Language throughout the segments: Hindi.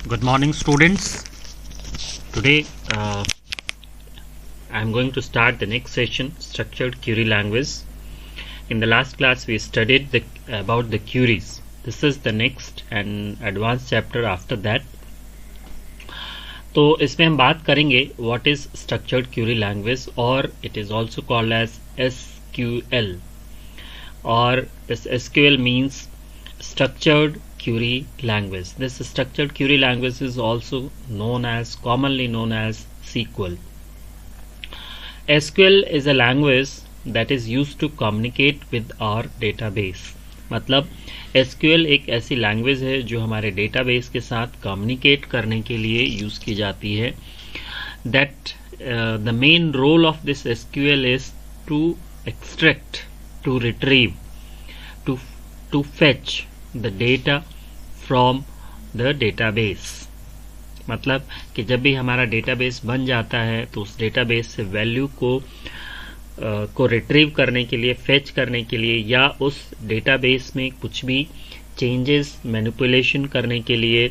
Good morning, students. Today I am going to start the next session, structured query language. In the last class we studied about the queries. This is the next and advanced chapter after that. तो इसमें हम बात करेंगे what is structured query language, or it is also called as SQL, or this SQL means structured query language. This structured query language is also commonly known as SQL. SQL is a language that is used to communicate with our database. मतलब SQL एक ऐसी लैंग्वेज है जो हमारे डेटाबेस के साथ कम्युनिकेट करने के लिए यूज की जाती है. That the main role of this SQL is to extract, to retrieve, to fetch the data from the database. मतलब कि जब भी हमारा डेटाबेस बन जाता है तो उस डेटाबेस से वैल्यू को रिट्रीव करने के लिए, फेच करने के लिए, या उस डेटाबेस में कुछ भी चेंजेस, मैनिपुलेशन करने के लिए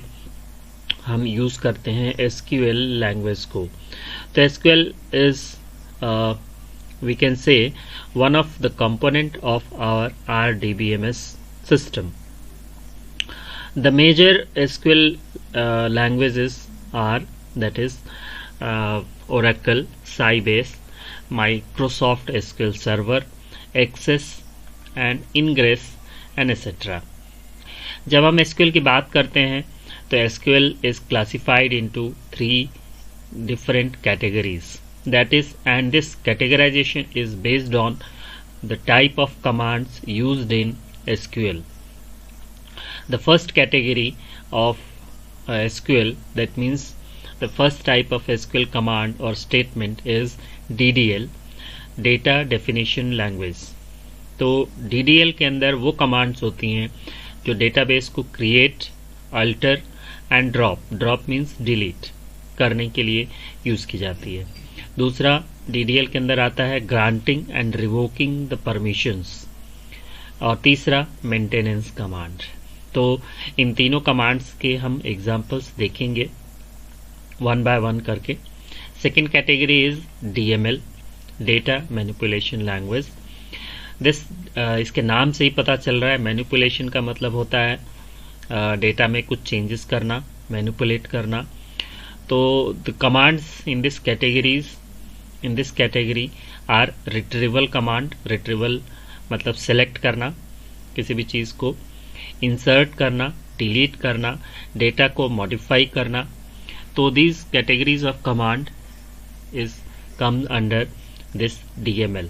हम यूज करते हैं SQL लैंग्वेज को. तो SQL is we can say one of the component of our RDBMS system. The major SQL languages are, that is Oracle, Sybase, Microsoft SQL Server, Access and Ingress and etc. जब हम SQL की बात करते हैं तो SQL is classified into 3 different categories. That is, and this categorization is based on the type of commands used in SQL. The first category of SQL, that means the first type of SQL command or statement is DDL, Data Definition Language. तो DDL के अंदर वो कमांड्स होती हैं जो डेटाबेस को create, alter and drop means delete करने के लिए यूज की जाती है. दूसरा DDL के अंदर आता है granting and revoking the permissions, और तीसरा मेंटेनेंस कमांड. तो इन तीनों कमांड्स के हम एग्जांपल्स देखेंगे वन बाय वन करके. Second category is DML, data manipulation language. इसके नाम से ही पता चल रहा है, मैनिपुलेशन का मतलब होता है डेटा में कुछ चेंजेस करना, मैनिपुलेट करना. तो the commands in this category are retrieval command. Retrieval मतलब सेलेक्ट करना किसी भी चीज़ को, इंसर्ट करना, डिलीट करना, डेटा को मॉडिफाई करना. तो these categories of command is come under this DML.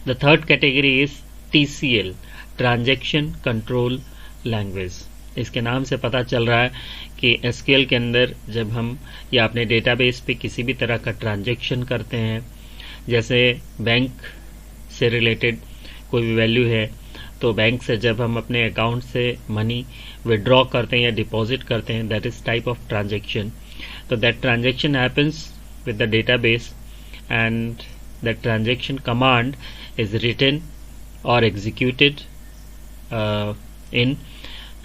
The third category is TCL, transaction control language. इसके नाम से पता चल रहा है कि SQL के अंदर जब हम या अपने डेटाबेस पे किसी भी तरह का ट्रांजैक्शन करते हैं, जैसे बैंक से रिलेटेड कोई भी वैल्यू है, तो बैंक से जब हम अपने अकाउंट से मनी विड्रॉ करते हैं या डिपॉजिट करते हैं, that is type of transaction. तो that transaction happens with the database and that transaction command is written और executed in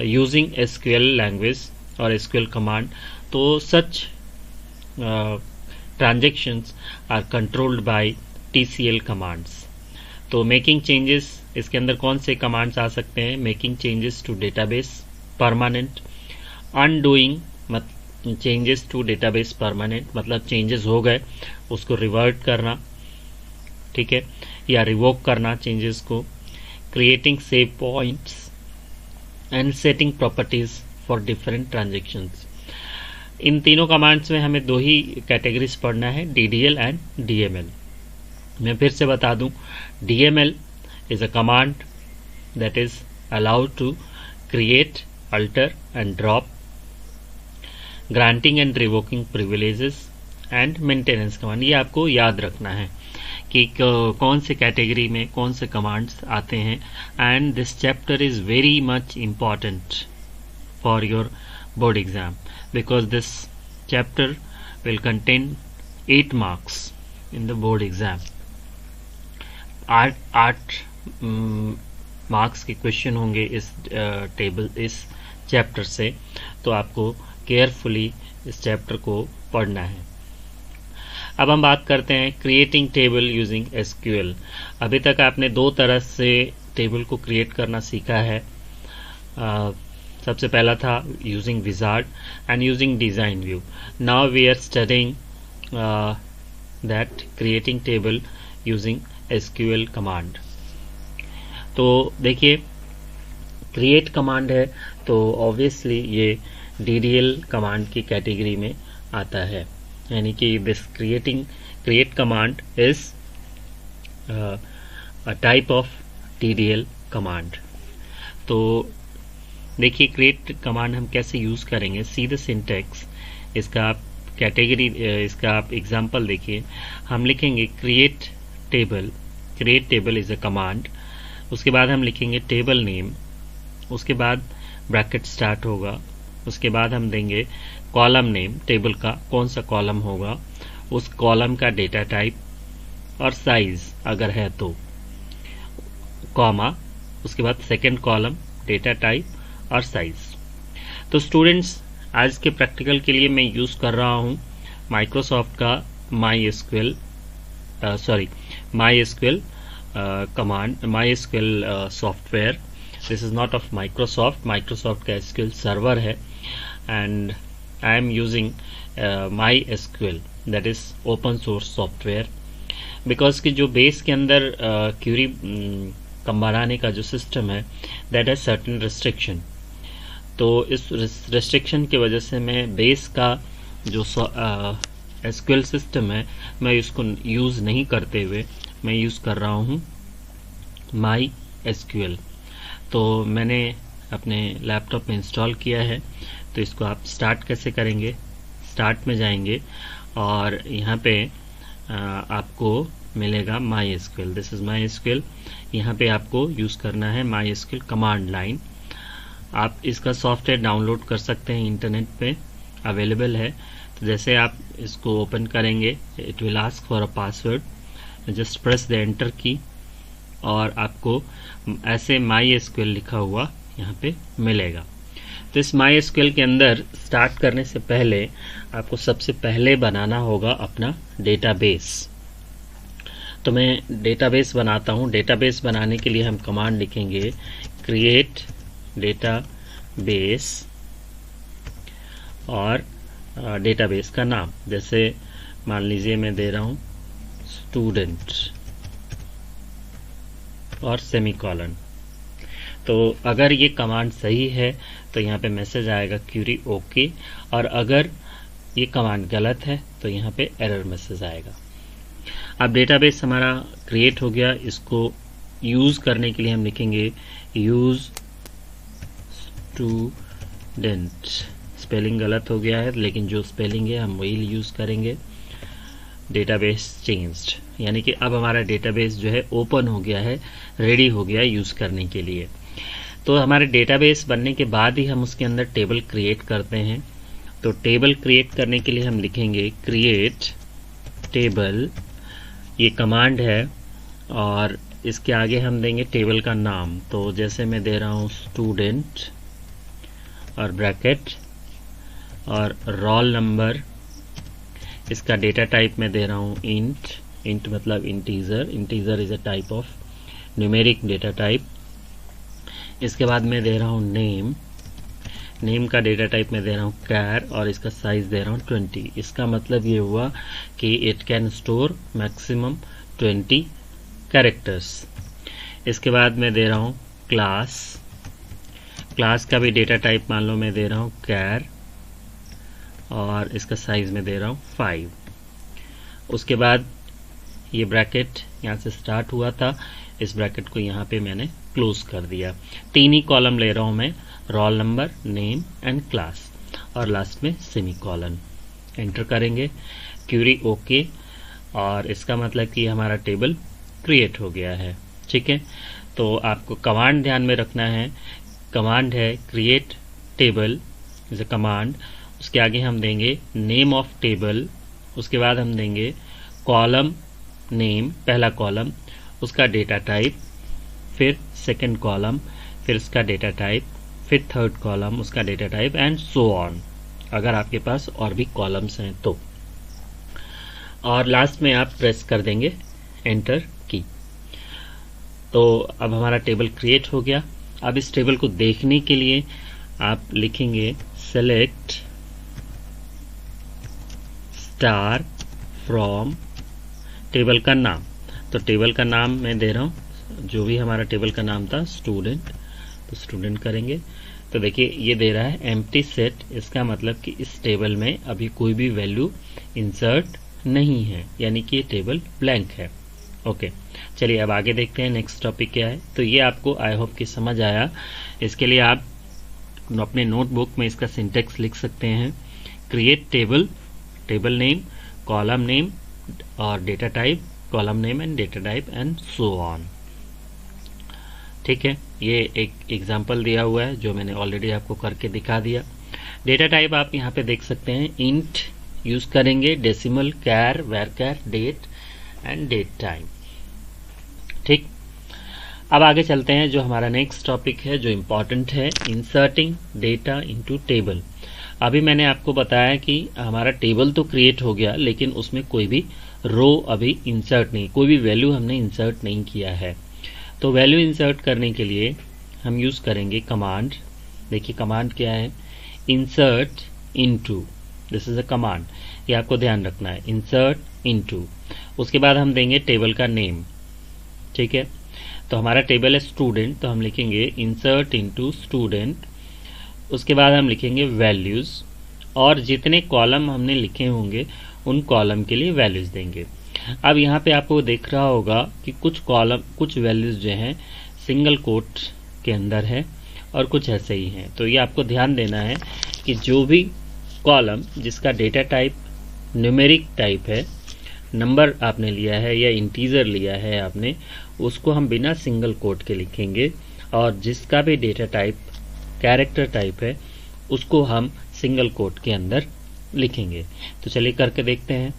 using SQL language or SQL command. तो such transactions are controlled by TCL commands. तो making changes, इसके अंदर कौन से commands आ सकते हैं? making changes to database permanent, undoing changes to database permanent मतलब changes हो गए उसको revert करना, ठीक है, या revoke करना changes को, creating save points and setting properties for different transactions. इन तीनों कमांड्स में हमें दो ही कैटेगरीज पढ़ना है, DDL एंड DML. मैं फिर से बता दूं, DML is a command that is allowed to create, alter and drop, granting and revoking privileges and maintenance command. ये आपको याद रखना है कि कौन से कैटेगरी में कौन से कमांड्स आते हैं. And this chapter is very much important for your board exam, because this chapter will contain 8 marks in the board exam. 8 marks के क्वेश्चन होंगे इस टेबल, इस चैप्टर से. तो आपको केयरफुली इस चैप्टर को पढ़ना है। अब हम बात करते हैं क्रिएटिंग टेबल यूजिंग एसक्यूएल। अभी तक आपने दो तरह से टेबल को क्रिएट करना सीखा है। सबसे पहला था using wizard and using design view. Now we are studying that creating table using SQL command. तो देखिए, क्रिएट कमांड है तो ऑब्वियसली ये डीडीएल कमांड की कैटेगरी में आता है, यानी कि this create command is a type of DDL command. तो देखिए, क्रिएट कमांड हम कैसे यूज करेंगे, सी द सिंटैक्स। इसका आप कैटेगरी, इसका आप एग्जांपल देखिए। हम लिखेंगे create table is a command. उसके बाद हम लिखेंगे टेबल नेम, उसके बाद ब्रैकेट स्टार्ट होगा, उसके बाद हम देंगे कॉलम नेम, टेबल का कौन सा कॉलम होगा, उस कॉलम का डेटा टाइप और साइज अगर है तो, कॉमा, उसके बाद सेकंड कॉलम, डेटा टाइप और साइज। तो स्टूडेंट्स, आज के प्रैक्टिकल के लिए मैं यूज कर रहा हूं माइक्रोसॉफ्ट का MySQL command, MySQL software. This is not of Microsoft का SQL सर्वर है, and I am using MySQL, that is open source software. Because कि जो बेस के अंदर क्यूरी बनाने का जो सिस्टम है, दैट हैज सर्टेन रिस्ट्रिक्शन। तो इस रिस्ट्रिक्शन की वजह से मैं बेस का जो SQL सिस्टम है, मैं इसको यूज़ नहीं करते हुए मैं यूज़ कर रहा हूँ MySQL। तो मैंने अपने लैपटॉप में इंस्टॉल किया है। तो इसको आप स्टार्ट कैसे करेंगे, स्टार्ट में जाएंगे और यहाँ पे आपको मिलेगा MySQL। This is MySQL। यहाँ पे आपको यूज़ करना है MySQL कमांड लाइन। आप इसका सॉफ्टवेयर डाउनलोड कर सकते हैं, इंटरनेट पे अवेलेबल है। तो जैसे आप इसको ओपन करेंगे, it will ask for a password, just press the enter की और आपको ऐसे MySQL लिखा हुआ यहाँ पे मिलेगा। तो इस MySQL के अंदर स्टार्ट करने से पहले आपको सबसे पहले बनाना होगा अपना डेटाबेस। तो मैं डेटाबेस बनाता हूँ। डेटाबेस बनाने के लिए हम कमांड लिखेंगे क्रिएट डेटाबेस और डेटाबेस का नाम, जैसे मान लीजिए मैं दे रहा हूँ स्टूडेंट और सेमीकोलन। तो अगर ये कमांड सही है तो यहाँ पे मैसेज आएगा क्यूरी ओके, और अगर ये कमांड गलत है तो यहाँ पे एरर मैसेज आएगा। अब डेटाबेस हमारा क्रिएट हो गया। इसको यूज करने के लिए हम लिखेंगे यूज स्टूडेंट। स्पेलिंग गलत हो गया है, लेकिन जो स्पेलिंग है हम वही यूज करेंगे। डेटाबेस चेंज्ड, यानी कि अब हमारा डेटाबेस जो है ओपन हो गया है, रेडी हो गया यूज करने के लिए। तो हमारे डेटाबेस बनने के बाद ही हम उसके अंदर टेबल क्रिएट करते हैं। तो टेबल क्रिएट करने के लिए हम लिखेंगे क्रिएट टेबल, ये कमांड है, और इसके आगे हम देंगे टेबल का नाम। तो जैसे मैं दे रहा हूँ स्टूडेंट और ब्रैकेट और रोल नंबर, इसका डेटा टाइप में दे रहा हूँ इंट मतलब integer is a type of numeric data type. इसके बाद मैं दे रहा हूँ नेम का डेटा टाइप में दे रहा हूँ कैर, और इसका साइज दे रहा हूँ 20। इसका मतलब ये हुआ कि it can store maximum 20 characters. इसके बाद मैं दे रहा हूँ क्लास का भी डेटा टाइप मान लो मैं दे रहा हूँ कैर, और इसका साइज में दे रहा हूँ 5। उसके बाद ये ब्रैकेट यहाँ से स्टार्ट हुआ था, इस ब्रैकेट को यहाँ पे मैंने क्लोज कर दिया। 3 ही कॉलम ले रहा हूँ मैं, roll number, name and class, और लास्ट में सेमीकोलन। एंटर करेंगे, क्यूरी ओके, और इसका मतलब कि हमारा टेबल क्रिएट हो गया है। ठीक है, तो आपको कमांड ध्यान में रखना है। कमांड है create table is a command, उसके आगे हम देंगे नेम ऑफ टेबल, उसके बाद हम देंगे कॉलम नेम, पहला कॉलम, उसका डेटा टाइप, फिर सेकंड कॉलम, फिर उसका डेटा टाइप, फिर थर्ड कॉलम, उसका data type, and so on. अगर आपके पास और भी कॉलम्स हैं तो। और लास्ट में आप प्रेस कर देंगे एंटर की। तो अब हमारा टेबल क्रिएट हो गया। अब इस टेबल को देखने के लिए आप लिखेंगे सेलेक्ट स्टार फ्रॉम टेबल का नाम। तो टेबल का नाम मैं दे रहा हूँ, जो भी हमारा टेबल का नाम था स्टूडेंट, तो स्टूडेंट करेंगे। तो देखिए ये दे रहा है एम्प्टी सेट, इसका मतलब कि इस टेबल में अभी कोई भी वैल्यू इंसर्ट नहीं है, यानी कि ये टेबल ब्लैंक है। ओके, चलिए अब आगे देखते हैं नेक्स्ट टॉपिक क्या है। तो ये आपको आई होप कि समझ आया। इसके लिए आप अपने नोटबुक में इसका सिंटेक्स लिख सकते हैं। Create table, table name, column name और data type, column name and data type and so on. ठीक है, ये एक एग्जांपल दिया हुआ है जो मैंने ऑलरेडी आपको करके दिखा दिया। डेटा टाइप आप यहाँ पे देख सकते हैं, इंट यूज करेंगे, decimal, char, varchar, date and date time. ठीक, अब आगे चलते हैं। जो हमारा नेक्स्ट टॉपिक है जो इम्पोर्टेंट है, इंसर्टिंग डेटा इनटू टेबल। अभी मैंने आपको बताया कि हमारा टेबल तो क्रिएट हो गया, लेकिन उसमें कोई भी रो अभी इंसर्ट नहीं, कोई भी वैल्यू हमने इंसर्ट नहीं किया है। तो वैल्यू इंसर्ट करने के लिए हम यूज करेंगे कमांड। देखिए कमांड क्या है, insert into, this is a command, ये आपको ध्यान रखना है, इंसर्ट इनटू। उसके बाद हम देंगे टेबल का नेम। ठीक है, तो हमारा टेबल है स्टूडेंट, तो हम लिखेंगे इंसर्ट इनटू स्टूडेंट। उसके बाद हम लिखेंगे वैल्यूज, और जितने कॉलम हमने लिखे होंगे उन कॉलम के लिए वैल्यूज देंगे। अब यहाँ पे आपको दिख रहा होगा कि कुछ कॉलम, कुछ वैल्यूज जो हैं सिंगल कोट के अंदर है और कुछ ऐसे ही हैं। तो ये आपको ध्यान देना है कि जो भी कॉलम जिसका डेटा टाइप न्यूमेरिक टाइप है, नंबर आपने लिया है या इंटीजर लिया है आपने, उसको हम बिना सिंगल कोट के लिखेंगे, और जिसका भी डेटा टाइप कैरेक्टर टाइप है उसको हम सिंगल कोट के अंदर लिखेंगे। तो चलिए करके देखते हैं।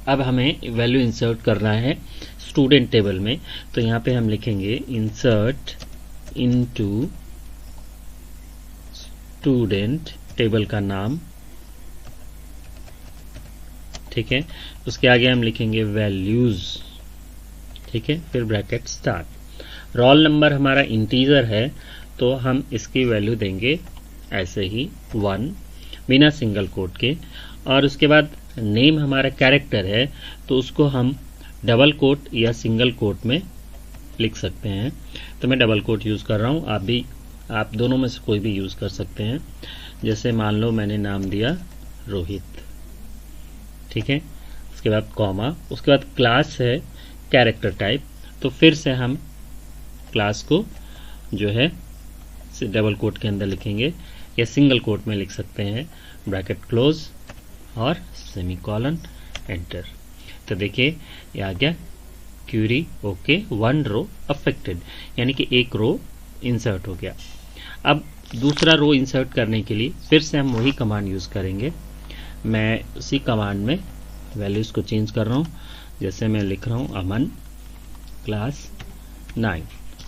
अब हमें वैल्यू इंसर्ट करना है स्टूडेंट टेबल में, तो यहाँ पे हम लिखेंगे इंसर्ट इनटू स्टूडेंट, टेबल का नाम। ठीक है, उसके आगे हम लिखेंगे वैल्यूज। ठीक है, फिर ब्रैकेट स्टार्ट। रोल नंबर हमारा इंटीजर है, तो हम इसकी वैल्यू देंगे ऐसे ही 1 बिना सिंगल कोट के। और उसके बाद नेम हमारा कैरेक्टर है, तो उसको हम डबल कोट या सिंगल कोट में लिख सकते हैं। तो मैं डबल कोट यूज कर रहा हूँ, आप दोनों में से कोई भी यूज कर सकते हैं। जैसे मान लो मैंने नाम दिया रोहित। ठीक है, उसके बाद कॉमा, उसके बाद क्लास है कैरेक्टर टाइप, तो फिर से हम क्लास को जो है डबल कोट के अंदर लिखेंगे या सिंगल कोट में लिख सकते हैं, ब्रैकेट क्लोज और सेमीकोलन, एंटर। तो देखिए ये आ गया क्यूरी ओके, 1 रो अफेक्टेड, यानी कि एक रो इंसर्ट हो गया। अब दूसरा रो इंसर्ट करने के लिए फिर से हम वही कमांड यूज करेंगे। मैं उसी कमांड में वैल्यूज को चेंज कर रहा हूँ। जैसे मैं लिख रहा हूँ अमन क्लास 9,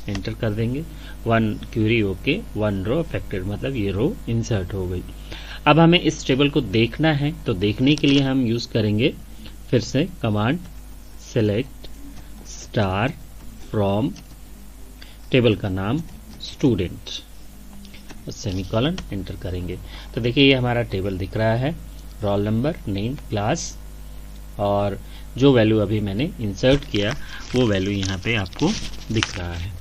एंटर कर देंगे। 1 क्यूरी ओके, 1 रो अफेक्टेड, मतलब ये रो इंसर्ट हो गई। अब हमें इस टेबल को देखना है, तो देखने के लिए हम यूज करेंगे फिर से command select star from, table का नाम स्टूडेंट, सेमीकोलन, एंटर करेंगे। तो देखिए ये हमारा टेबल दिख रहा है, रोल नंबर, नेम, क्लास, और जो वैल्यू अभी मैंने इंसर्ट किया वो वैल्यू यहाँ पे आपको दिख रहा है।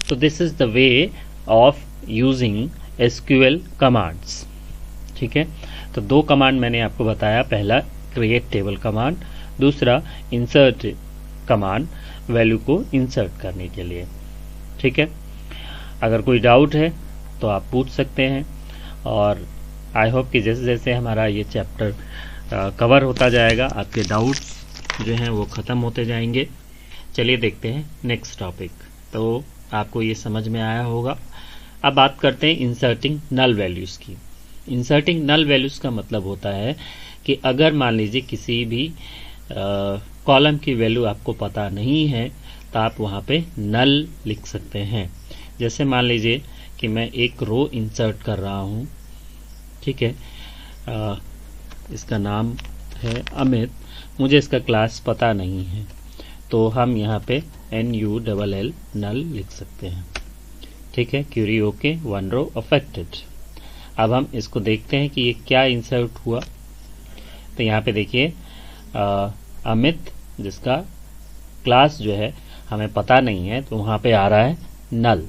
तो this is the way of using SQL commands. ठीक है, तो 2 कमांड मैंने आपको बताया, पहला क्रिएट टेबल कमांड, दूसरा इंसर्ट कमांड वैल्यू को इंसर्ट करने के लिए। ठीक है, अगर कोई डाउट है तो आप पूछ सकते हैं, और आई होप कि जैसे जैसे हमारा ये चैप्टर कवर होता जाएगा आपके डाउट्स जो हैं वो ख़त्म होते जाएंगे। चलिए देखते हैं नेक्स्ट टॉपिक। तो आपको ये समझ में आया होगा। अब बात करते हैं इंसर्टिंग नल वैल्यूज़ की। इंसर्टिंग नल वैल्यूज़ का मतलब होता है कि अगर मान लीजिए किसी भी कॉलम की वैल्यू आपको पता नहीं है, तो आप वहाँ पे नल लिख सकते हैं। जैसे मान लीजिए कि मैं एक रो इंसर्ट कर रहा हूँ, ठीक है, इसका नाम है अमित, मुझे इसका क्लास पता नहीं है, तो हम यहाँ पे NULL नल लिख सकते हैं, ठीक है। Query okay, 1 row affected. अब हम इसको देखते हैं कि ये क्या इंसर्ट हुआ। तो यहाँ पे देखिए अमित, जिसका क्लास जो है हमें पता नहीं है, तो वहाँ पे आ रहा है नल।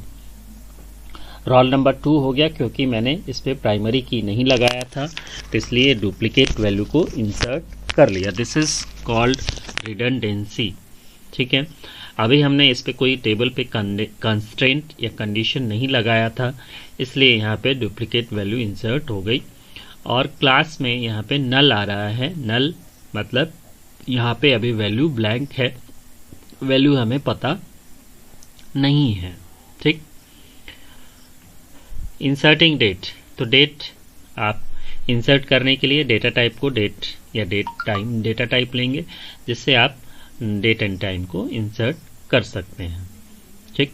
रोल नंबर 2 हो गया, क्योंकि मैंने इस पे प्राइमरी की नहीं लगाया था, तो इसलिए डुप्लीकेट वैल्यू को इंसर्ट कर लिया। दिस इज कॉल्ड रिडंडेंसी, ठीक है। अभी हमने इस पे कोई टेबल पे कंस्ट्रेंट या कंडीशन नहीं लगाया था, इसलिए यहाँ पे डुप्लीकेट वैल्यू इंसर्ट हो गई। और क्लास में यहाँ पे नल आ रहा है, नल मतलब यहाँ पे अभी वैल्यू ब्लैंक है, वैल्यू हमें पता नहीं है, ठीक। इंसर्टिंग डेट, तो डेट आप इंसर्ट करने के लिए डेटा टाइप को डेट या डेट टाइम डेटा टाइप लेंगे, जिससे आप डेट एंड टाइम को इंसर्ट कर सकते हैं, ठीक।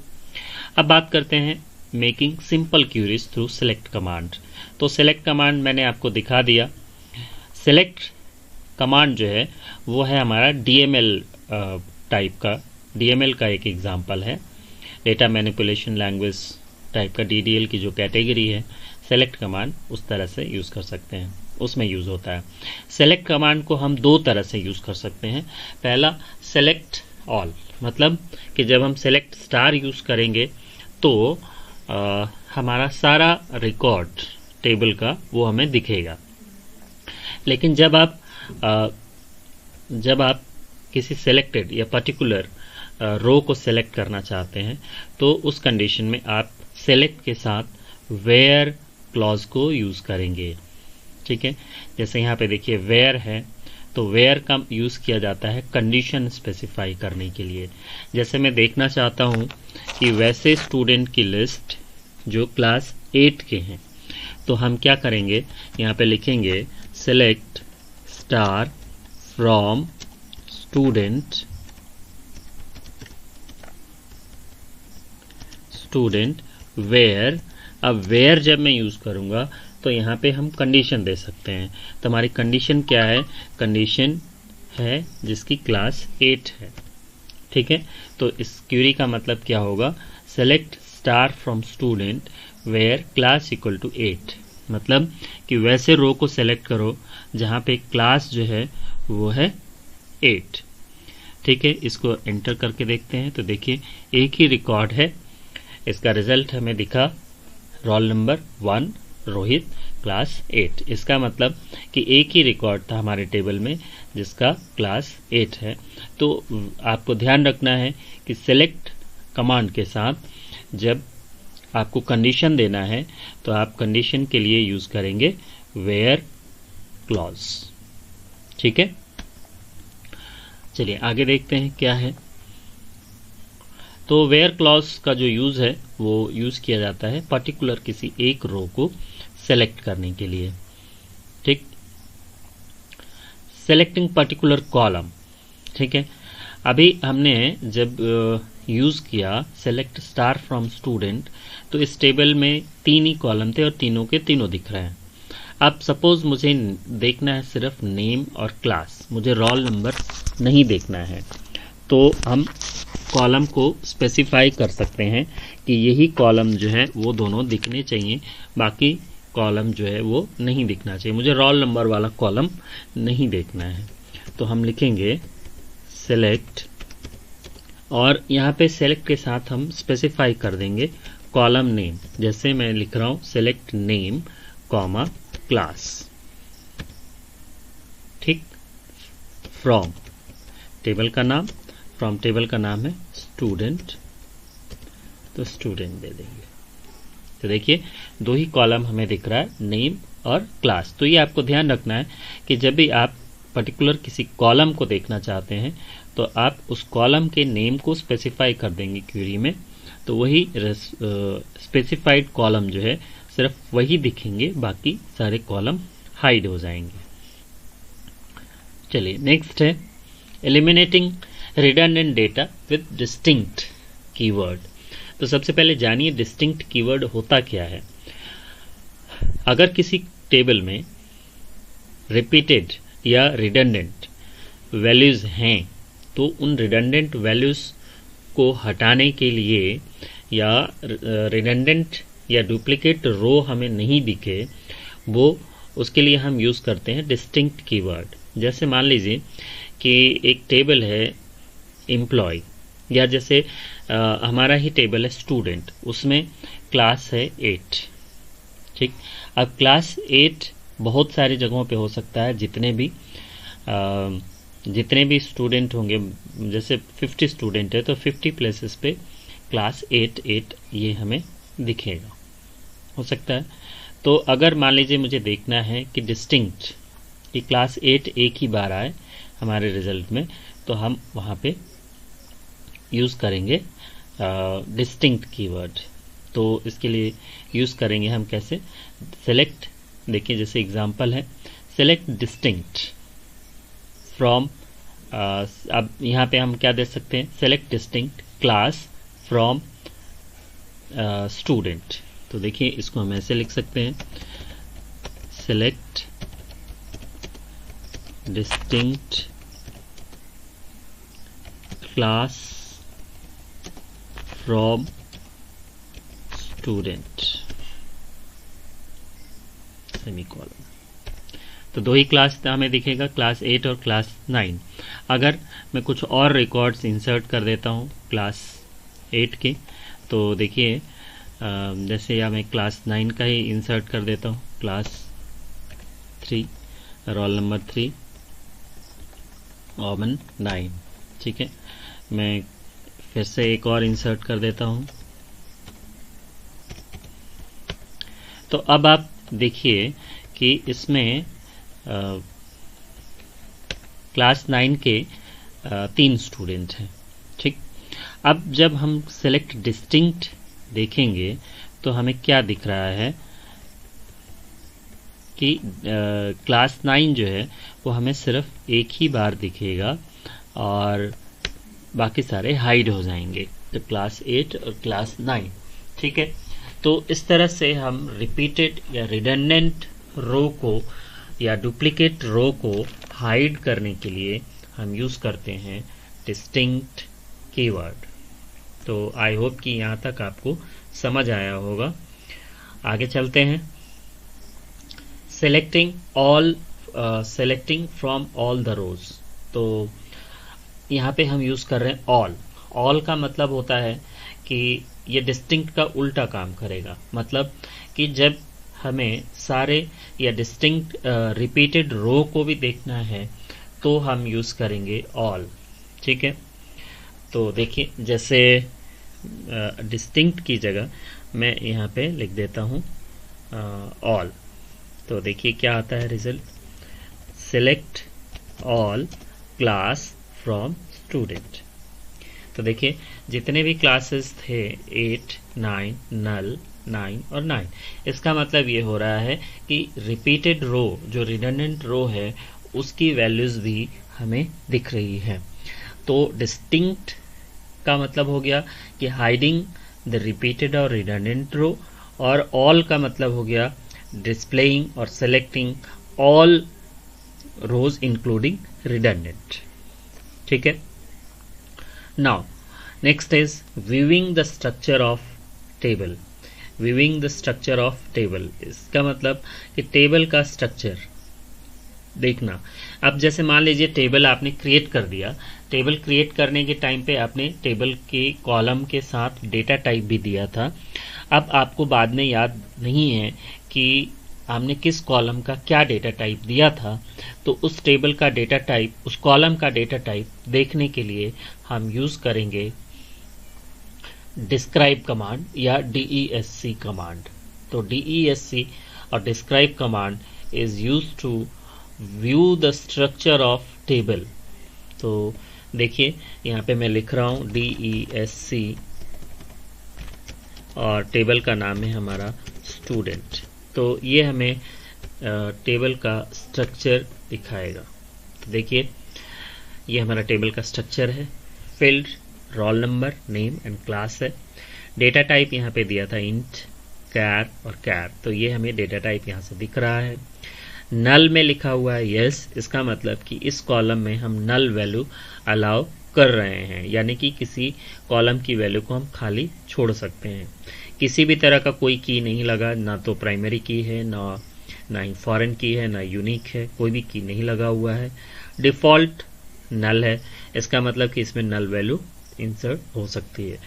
अब बात करते हैं making simple queries through select command. तो सेलेक्ट कमांड मैंने आपको दिखा दिया। सेलेक्ट कमांड जो है वो है हमारा DML टाइप का, DML का एक एग्जांपल है, डेटा मैनिपुलेशन लैंग्वेज टाइप का DDL की जो कैटेगरी है, सेलेक्ट कमांड उस तरह से यूज़ कर सकते हैं, उसमें यूज़ होता है। सेलेक्ट कमांड को हम 2 तरह से यूज़ कर सकते हैं। पहला सेलेक्ट ऑल, मतलब कि जब हम सेलेक्ट स्टार यूज़ करेंगे तो हमारा सारा रिकॉर्ड टेबल का वो हमें दिखेगा। लेकिन जब आप किसी सेलेक्टेड या पर्टिकुलर रो को सेलेक्ट करना चाहते हैं, तो उस कंडीशन में आप सेलेक्ट के साथ वेयर क्लॉज को यूज़ करेंगे, ठीक है। जैसे यहाँ पे देखिए वेयर है, तो वेयर का यूज़ किया जाता है कंडीशन स्पेसिफाई करने के लिए। जैसे मैं देखना चाहता हूँ कि वैसे स्टूडेंट की लिस्ट जो क्लास 8 के हैं, तो हम क्या करेंगे, यहाँ पे लिखेंगे select star from student where. अब वेयर जब मैं यूज़ करूँगा तो यहाँ पे हम कंडीशन दे सकते हैं। तो हमारी कंडीशन क्या है, कंडीशन है जिसकी क्लास 8 है, ठीक है। तो इस क्यूरी का मतलब क्या होगा, select star from student where class equal to 8, मतलब कि वैसे रो को सेलेक्ट करो जहाँ पे क्लास जो है वो है 8, ठीक है। इसको एंटर करके देखते हैं, तो देखिए एक ही रिकॉर्ड है, इसका रिजल्ट हमें दिखा रोल नंबर 1 रोहित क्लास 8। इसका मतलब कि एक ही रिकॉर्ड था हमारे टेबल में जिसका क्लास 8 है। तो आपको ध्यान रखना है कि सेलेक्ट कमांड के साथ जब आपको कंडीशन देना है तो आप कंडीशन के लिए यूज़ करेंगे वेयर क्लॉज, ठीक है। चलिए आगे देखते हैं क्या है। तो वेयर क्लॉज का जो यूज़ है वो यूज़ किया जाता है पर्टिकुलर किसी एक रो को सेलेक्ट करने के लिए, ठीक। सेलेक्टिंग पर्टिकुलर कॉलम, ठीक है। अभी हमने जब यूज़ किया सेलेक्ट स्टार फ्रॉम स्टूडेंट, तो इस टेबल में 3 ही कॉलम थे और तीनों के तीनों दिख रहे हैं। अब सपोज मुझे देखना है सिर्फ नेम और क्लास, मुझे रोल नंबर नहीं देखना है, तो हम कॉलम को स्पेसिफाई कर सकते हैं कि यही कॉलम जो है वो दोनों दिखने चाहिए, बाकी कॉलम जो है वो नहीं दिखना चाहिए, मुझे रोल नंबर वाला कॉलम नहीं देखना है। तो हम लिखेंगे सेलेक्ट, और यहाँ पे सेलेक्ट के साथ हम स्पेसिफाई कर देंगे कॉलम नेम, जैसे मैं लिख रहा हूँ सेलेक्ट नेम कॉमा क्लास, ठीक। फ्रॉम टेबल का नाम, फ्रॉम टेबल का नाम है स्टूडेंट, तो स्टूडेंट दे देंगे। तो देखिए 2 ही कॉलम हमें दिख रहा है, नेम और क्लास। तो ये आपको ध्यान रखना है कि जब भी आप पर्टिकुलर किसी कॉलम को देखना चाहते हैं तो आप उस कॉलम के नेम को स्पेसिफाई कर देंगे क्वेरी में, तो वही स्पेसिफाइड कॉलम जो है सिर्फ वही दिखेंगे, बाकी सारे कॉलम हाइड हो जाएंगे। चलिए नेक्स्ट है eliminating redundant data with distinct keyword. तो सबसे पहले जानिए डिस्टिंक्ट कीवर्ड होता क्या है। अगर किसी टेबल में रिपीटेड या रिडंडेंट वैल्यूज हैं तो उन रिडंडेंट वैल्यूज को हटाने के लिए या रिडंडेंट या डुप्लीकेट रो हमें नहीं दिखे, वो उसके लिए हम यूज़ करते हैं डिस्टिंक्ट कीवर्ड। जैसे मान लीजिए कि एक टेबल है एम्प्लॉय, या जैसे हमारा ही टेबल है स्टूडेंट, उसमें क्लास है 8। ठीक, अब क्लास 8 बहुत सारी जगहों पे हो सकता है, जितने भी स्टूडेंट होंगे, जैसे 50 स्टूडेंट है तो 50 प्लेसेस पे क्लास 8 ये हमें दिखेगा, हो सकता है। तो अगर मान लीजिए मुझे देखना है कि डिस्टिंक्ट कि क्लास 8 एक ही बार आए हमारे रिजल्ट में, तो हम वहाँ पे यूज़ करेंगे डिस्टिंक्ट कीवर्ड। तो इसके लिए यूज़ करेंगे हम कैसे, सेलेक्ट, देखिए जैसे एग्जांपल है सेलेक्ट डिस्टिंक्ट फ्रॉम, अब यहाँ पे हम क्या दे सकते हैं, select distinct class from student. तो देखिए इसको हम ऐसे लिख सकते हैं, select distinct class from student, semicolon. तो दो ही क्लास हमें दिखेगा, क्लास 8 और क्लास 9। अगर मैं कुछ और रिकॉर्ड्स इंसर्ट कर देता हूँ क्लास 8 के, तो देखिए जैसे या मैं क्लास 9 का ही इंसर्ट कर देता हूँ, क्लास 3, रोल नंबर 3, ओमन 9। ठीक है, मैं फिर से एक और इंसर्ट कर देता हूँ। तो अब आप देखिए कि इसमें क्लास 9 के 3 स्टूडेंट हैं। ठीक, अब जब हम सेलेक्ट डिस्टिंक्ट देखेंगे तो हमें क्या दिख रहा है कि क्लास 9 जो है वो हमें सिर्फ एक ही बार दिखेगा और बाकी सारे हाइड हो जाएंगे, तो क्लास 8 और क्लास 9। ठीक है, तो इस तरह से हम रिपीटेड या रिडंडेंट रो को या डुप्लीकेट रो को हाइड करने के लिए हम यूज़ करते हैं डिस्टिंक्ट कीवर्ड। तो आई होप कि यहाँ तक आपको समझ आया होगा। आगे चलते हैं, सेलेक्टिंग फ्रॉम ऑल द रोज। तो यहाँ पे हम यूज़ कर रहे हैं ऑल का मतलब होता है कि ये डिस्टिंक्ट का उल्टा काम करेगा, मतलब कि जब हमें सारे या डिस्टिंक्ट रिपीटेड रो को भी देखना है तो हम यूज़ करेंगे ऑल। ठीक है, तो देखिए जैसे डिस्टिंक्ट की जगह मैं यहाँ पे लिख देता हूँ ऑल। तो देखिए क्या आता है result, select all class from student. तो देखिए जितने भी क्लासेस थे 8, 9, नल, 9 और 9, इसका मतलब ये हो रहा है कि रिपीटेड रो जो रिडंडेंट रो है उसकी वैल्यूज भी हमें दिख रही है। तो डिस्टिंक्ट का मतलब हो गया कि हाइडिंग द रिपीटेड और रिडंडेंट रो, और ऑल का मतलब हो गया डिस्प्लेइंग और सेलेक्टिंग ऑल रोज इंक्लूडिंग रिडंडेंट। ठीक है, now next is viewing the structure of table. Viewing the structure of table, इसका मतलब कि टेबल का स्ट्रक्चर देखना। अब जैसे मान लीजिए टेबल आपने क्रिएट कर दिया, टेबल क्रिएट करने के टाइम पे आपने टेबल के कॉलम के साथ डेटा टाइप भी दिया था। अब आपको बाद में याद नहीं है कि हमने किस कॉलम का क्या डेटा टाइप दिया था, तो उस टेबल का डेटा टाइप, उस कॉलम का डेटा टाइप देखने के लिए हम यूज करेंगे डिस्क्राइब कमांड या DESC कमांड। तो DESC और describe command is used to view the structure of table. तो देखिए यहाँ पे मैं लिख रहा हूँ DESC और टेबल का नाम है हमारा स्टूडेंट। तो ये हमें टेबल का स्ट्रक्चर दिखाएगा। तो देखिए ये हमारा टेबल का स्ट्रक्चर है, field roll number, name and class है, डेटा टाइप यहाँ पे दिया था इंट, कैर और कैर, तो ये हमें डेटा टाइप यहाँ से दिख रहा है। नल में लिखा हुआ है यस, इसका मतलब कि इस कॉलम में हम नल वैल्यू अलाउ कर रहे हैं, यानी कि किसी कॉलम की वैल्यू को हम खाली छोड़ सकते हैं। किसी भी तरह का कोई की नहीं लगा, ना तो प्राइमरी की है, ना ही फॉरेन की है, ना यूनिक है, कोई भी की नहीं लगा हुआ है। डिफ़ॉल्ट नल है, इसका मतलब कि इसमें नल वैल्यू इंसर्ट हो सकती है।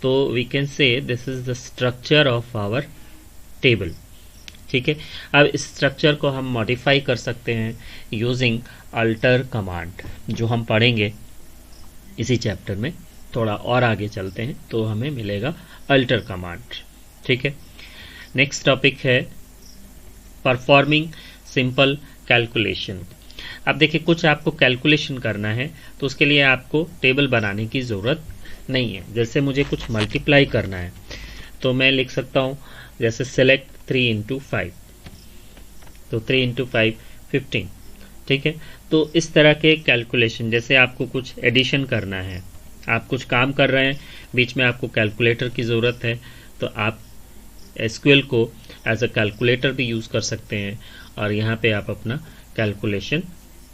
तो we can say this is the structure of our table. ठीक है, अब इस स्ट्रक्चर को हम मॉडिफाई कर सकते हैं यूजिंग अल्टर कमांड, जो हम पढ़ेंगे इसी चैप्टर में। थोड़ा और आगे चलते हैं तो हमें मिलेगा अल्टर कमांड। ठीक है, नेक्स्ट टॉपिक है परफॉर्मिंग सिंपल कैलकुलेशन। अब देखिए, कुछ आपको कैलकुलेशन करना है तो उसके लिए आपको टेबल बनाने की ज़रूरत नहीं है। जैसे मुझे कुछ मल्टीप्लाई करना है तो मैं लिख सकता हूँ, जैसे सेलेक्ट 3 इंटू 5, तो 3 इंटू 5 15। ठीक है, तो इस तरह के कैलकुलेशन, जैसे आपको कुछ एडिशन करना है, आप कुछ काम कर रहे हैं, बीच में आपको कैलकुलेटर की ज़रूरत है, तो आप एसक्यूएल को एज अ कैलकुलेटर भी यूज़ कर सकते हैं और यहाँ पे आप अपना कैलकुलेशन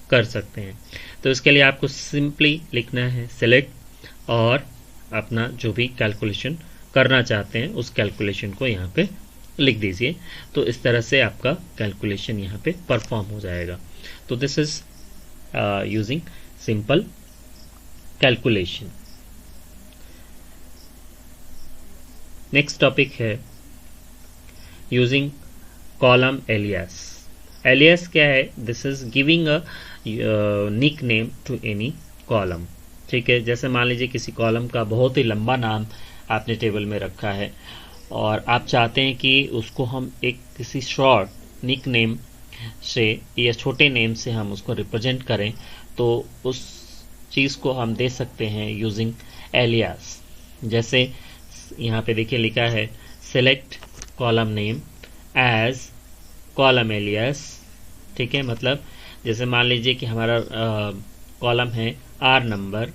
कर सकते हैं। तो इसके लिए आपको सिंपली लिखना है सेलेक्ट और अपना जो भी कैलकुलेशन करना चाहते हैं उस कैलकुलेशन को यहाँ पे लिख दीजिए। तो इस तरह से आपका कैलकुलेशन यहाँ पे परफॉर्म हो जाएगा। तो this is using simple calculation. Next topic है यूजिंग कॉलम एलियास। एलियास क्या है? This is giving a nickname to any column. ठीक है, जैसे मान लीजिए किसी कॉलम का बहुत ही लंबा नाम आपने टेबल में रखा है और आप चाहते हैं कि उसको हम एक किसी शॉर्ट निक नेम से या छोटे नेम से हम उसको रिप्रेजेंट करें, तो उस चीज़ को हम दे सकते हैं यूजिंग एलियास। जैसे यहाँ पे देखिए लिखा है select column name as column alias. ठीक है, मतलब जैसे मान लीजिए कि हमारा कॉलम है आर नंबर,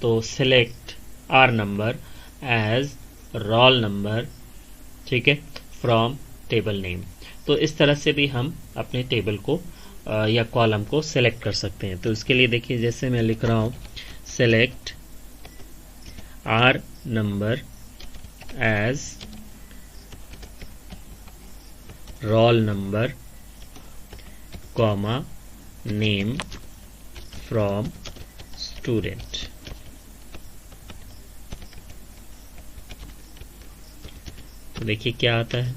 तो select R number as roll number. ठीक है, फ्रॉम टेबल नेम। तो इस तरह से भी हम अपने टेबल को या कॉलम को सेलेक्ट कर सकते हैं। तो इसके लिए देखिए, जैसे मैं लिख रहा हूँ select R number as roll number comma name from student. तो देखिए क्या आता है।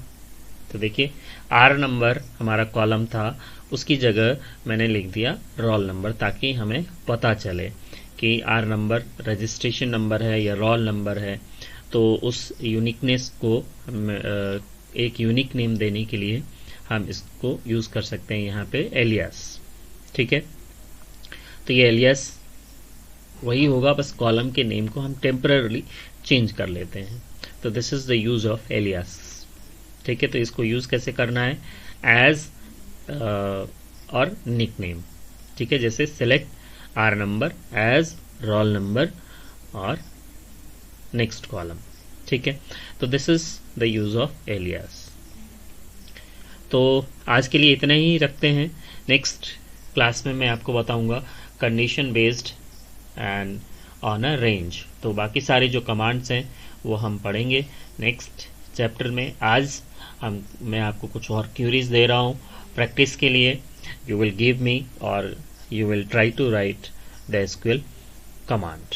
तो देखिए आर नंबर हमारा कॉलम था, उसकी जगह मैंने लिख दिया रोल नंबर, ताकि हमें पता चले कि आर नंबर रजिस्ट्रेशन नंबर है या रोल नंबर है। तो उस यूनिकनेस को हम एक यूनिक नेम देने के लिए हम इसको यूज़ कर सकते हैं यहाँ पे एलियास। ठीक है, तो ये एलियास वही होगा, बस कॉलम के नेम को हम टेम्पररी चेंज कर लेते हैं। तो this is the use of alias. ठीक है, तो इसको यूज कैसे करना है? एज और निक नेम। ठीक है, जैसे select R number as roll number और नेक्स्ट कॉलम। ठीक है, तो this is the use of alias. तो आज के लिए इतना ही रखते हैं। नेक्स्ट क्लास में मैं आपको बताऊंगा condition based and on a range. तो बाकी सारी जो कमांड्स हैं वो हम पढ़ेंगे नेक्स्ट चैप्टर में। आज मैं आपको कुछ और क्यूरीज दे रहा हूँ प्रैक्टिस के लिए। यू विल गिव मी और you will try to write the SQL command.